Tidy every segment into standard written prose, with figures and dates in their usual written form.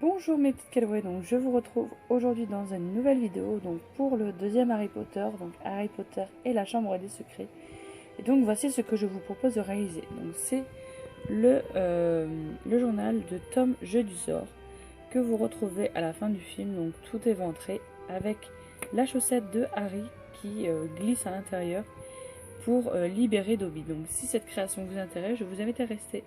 Bonjour mes petites Callaway, donc je vous retrouve aujourd'hui dans une nouvelle vidéo donc pour le deuxième Harry Potter, donc Harry Potter et la Chambre des Secrets. Et donc voici ce que je vous propose de réaliser. Donc c'est le journal de Tom Jedusor que vous retrouvez à la fin du film, donc tout éventré avec la chaussette de Harry qui glisse à l'intérieur pour libérer Dobby. Donc si cette création vous intéresse, je vous invite à rester.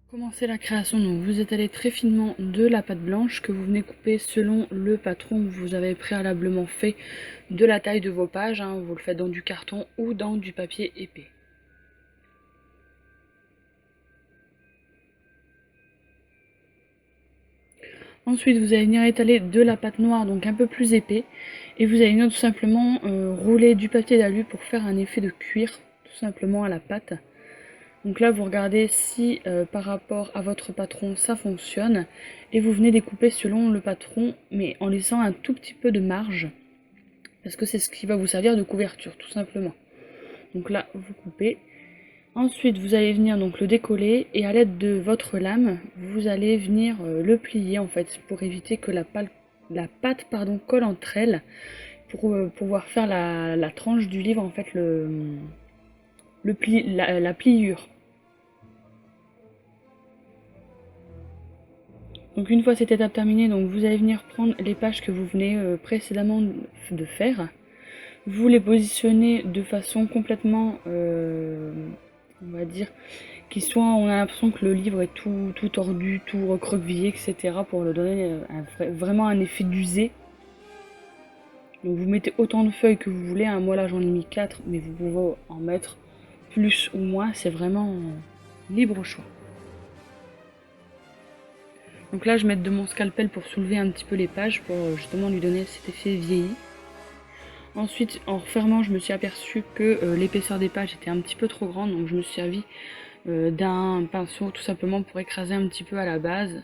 Commencez la création, donc vous étalez très finement de la pâte blanche que vous venez couper selon le patron que vous avez préalablement fait de la taille de vos pages, hein. Vous le faites dans du carton ou dans du papier épais. Ensuite vous allez venir étaler de la pâte noire, donc un peu plus épais, et vous allez venir tout simplement rouler du papier d'alu pour faire un effet de cuir tout simplement à la pâte. Donc là, vous regardez si par rapport à votre patron, ça fonctionne. Et vous venez découper selon le patron, mais en laissant un tout petit peu de marge. Parce que c'est ce qui va vous servir de couverture, tout simplement. Donc là, vous coupez. Ensuite, vous allez venir donc le décoller. Et à l'aide de votre lame, vous allez venir le plier, en fait, pour éviter que la pâte colle entre elles. Pour pouvoir faire la tranche du livre, en fait, la pliure. Donc une fois cette étape terminée, donc vous allez venir prendre les pages que vous venez précédemment de faire. Vous les positionnez de façon complètement, on va dire, on a l'impression que le livre est tout tordu, tout recroquevillé, etc. pour le donner vraiment un effet d'usé. Donc vous mettez autant de feuilles que vous voulez, hein. Moi là j'en ai mis 4, mais vous pouvez en mettre plus ou moins, c'est vraiment libre choix. Donc là, je vais mettre de mon scalpel pour soulever un petit peu les pages, pour justement lui donner cet effet vieilli. Ensuite, en refermant, je me suis aperçue que l'épaisseur des pages était un petit peu trop grande, donc je me suis servi d'un pinceau tout simplement pour écraser un petit peu à la base.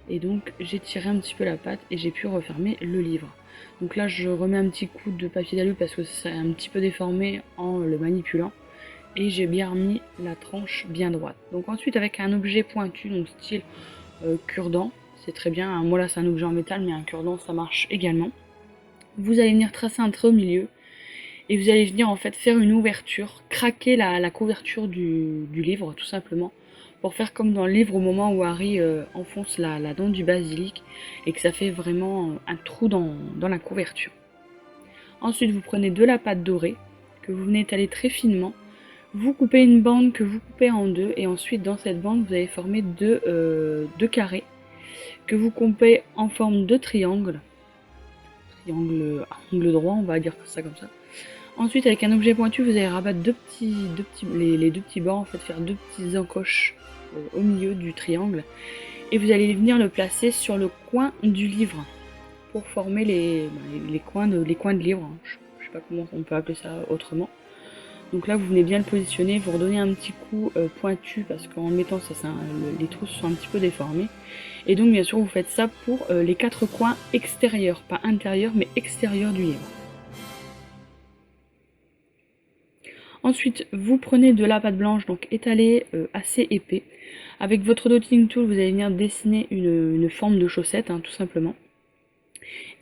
Et donc, j'ai tiré un petit peu la pâte et j'ai pu refermer le livre. Donc là, je remets un petit coup de papier d'alu parce que c'est un petit peu déformé en le manipulant. Et j'ai bien remis la tranche bien droite. Donc ensuite, avec un objet pointu, donc style cure-dent, c'est très bien. Moi là c'est un objet en métal, mais un cure-dent ça marche également. Vous allez venir tracer un trait au milieu et vous allez venir en fait faire une ouverture, craquer la couverture du livre tout simplement, pour faire comme dans le livre au moment où Harry enfonce la dent du basilic et que ça fait vraiment un trou dans la couverture. Ensuite vous prenez de la pâte dorée que vous venez étaler très finement. Vous coupez une bande que vous coupez en deux et ensuite dans cette bande vous allez former deux carrés que vous coupez en forme de triangle à angle droit, on va dire ça comme ça. Ensuite avec un objet pointu vous allez rabattre les deux petits bords, en fait faire deux petits encoches au milieu du triangle et vous allez venir le placer sur le coin du livre pour former les coins de livre, hein. Je sais pas comment on peut appeler ça autrement. Donc là vous venez bien le positionner, vous redonnez un petit coup pointu parce qu'en le mettant les trous sont un petit peu déformés. Et donc bien sûr vous faites ça pour les quatre coins extérieurs, pas intérieurs mais extérieurs du livre. Ensuite vous prenez de la pâte blanche donc étalée assez épais. Avec votre dotting tool vous allez venir dessiner une forme de chaussette, hein, tout simplement.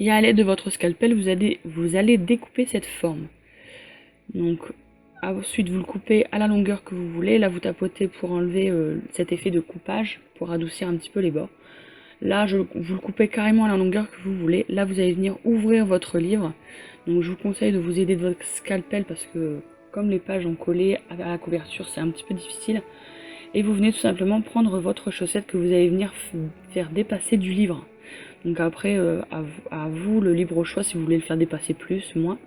Et à l'aide de votre scalpel vous allez découper cette forme. Donc ensuite vous le coupez à la longueur que vous voulez. Là vous tapotez pour enlever cet effet de coupage, pour adoucir un petit peu les bords. Là vous le coupez carrément à la longueur que vous voulez. Là vous allez venir ouvrir votre livre. Donc je vous conseille de vous aider de votre scalpel parce que comme les pages ont collé à la couverture c'est un petit peu difficile. Et vous venez tout simplement prendre votre chaussette que vous allez venir faire dépasser du livre. Donc après à vous le libre choix si vous voulez le faire dépasser plus, moins.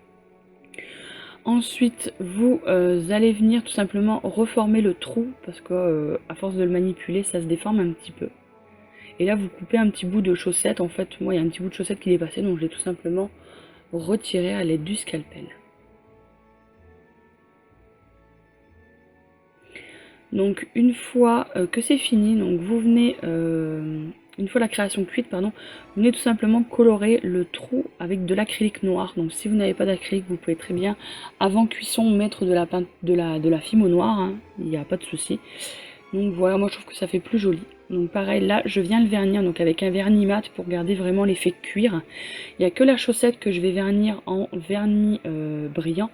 Ensuite, vous allez venir tout simplement reformer le trou parce que à force de le manipuler, ça se déforme un petit peu. Et là, vous coupez un petit bout de chaussette. En fait, moi, il y a un petit bout de chaussette qui dépassait, donc je l'ai tout simplement retiré à l'aide du scalpel. Donc, une fois que c'est fini, donc vous venez une fois la création cuite, pardon, vous venez tout simplement colorer le trou avec de l'acrylique noir. Donc si vous n'avez pas d'acrylique, vous pouvez très bien, avant cuisson, mettre de la fimo noire, hein, il n'y a pas de souci. Donc voilà, moi je trouve que ça fait plus joli. Donc pareil, là je viens le vernir donc avec un vernis mat pour garder vraiment l'effet cuir. Il n'y a que la chaussette que je vais vernir en vernis brillant.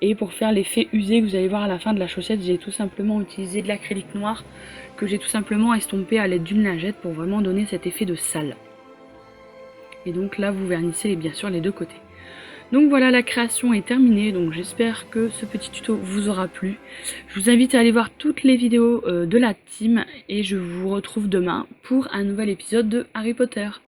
Et pour faire l'effet usé que vous allez voir à la fin de la chaussette, j'ai tout simplement utilisé de l'acrylique noir que j'ai tout simplement estompé à l'aide d'une lingette pour vraiment donner cet effet de salle. Et donc là vous vernissez bien sûr les deux côtés. Donc voilà, la création est terminée, donc j'espère que ce petit tuto vous aura plu. Je vous invite à aller voir toutes les vidéos de la team et je vous retrouve demain pour un nouvel épisode de Harry Potter.